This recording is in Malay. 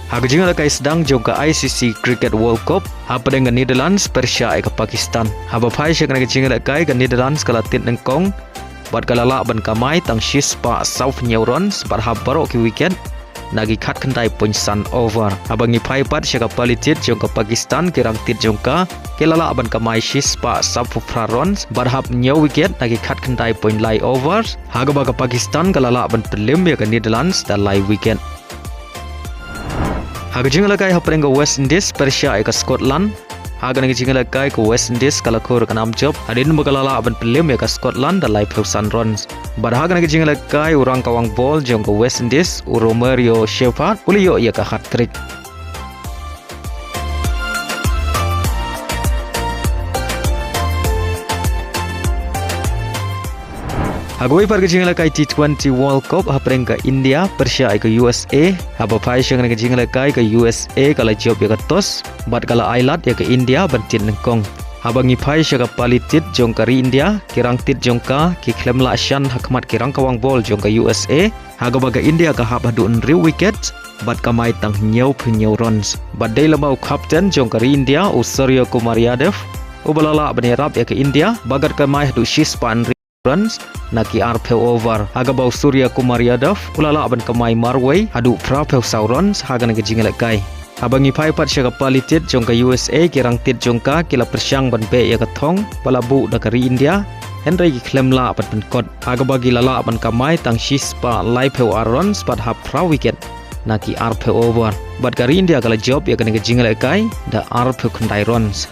Haga jinga kai sedang jongka ICC Cricket World Cup hapa dengan Netherlands Persia ke Pakistan. Haba pai syek nak jinga kai ke Netherlands kala tit nengkong bat kala la ban kamai tang shispa South Neuron sebat habaro ki weekend nagi khat kendai point sun over. Haba ngi pai pat syek palitit jongka Pakistan kirang tit jongka kelala ban kamai shispa South Fraron bat hab nyau wicket nagi khat kendai point lie over. Haga baga Pakistan kala la ban pelim ya ke Netherlands da lie weekend. Haga jinga lakai hapeng ke West Indies Persia ke Scotland. Haga ngi jinga lakai ke West Indies kala khur ke nam job adin bagalala ban pelim ya ke Scotland da live Sun runs. Bar haga ngi jinga lakai urang kawang ball jong ke West Indies Romario Shepherd ulio ya ke hat trick. Hagoi par kejing lakai T20 World Cup hapeng ke India Persia ke USA. Haba pai syang ke kejing lakai ke USA kala job ya ke tos bat kala ailat ya ke India bantit nengkong. Haba ngi pai syang ke palitit jong ke India kirang tit jongka ki klem la shan hakmat kirang kawang ball jong ke USA. Haga baga India ke hab hadu riu wicket bat kamai tang nyau penyau runs. Bat dai lamau kapten jong ke India Surya Kumar Yadav ubalala benerap ya ke India bagat kamai hadu shispan runs naki arpeu over. Haga bau Surya Kumar Yadav ulala ban kamai marway hadu prapeu runs haga nagi jingalak kai. Abangi pai pat syaka palitit jongka USA kirang tit jongka kila persyang ban be ya katong balabu dakari India Henry ki klem la pat penkot. Haga bagi lala ban kamai tang shispa laipeu runs pat hap pra wicket naki arpeu over. Bat kari India kala job ya nagi jingalak kai da arpeu kandai runs.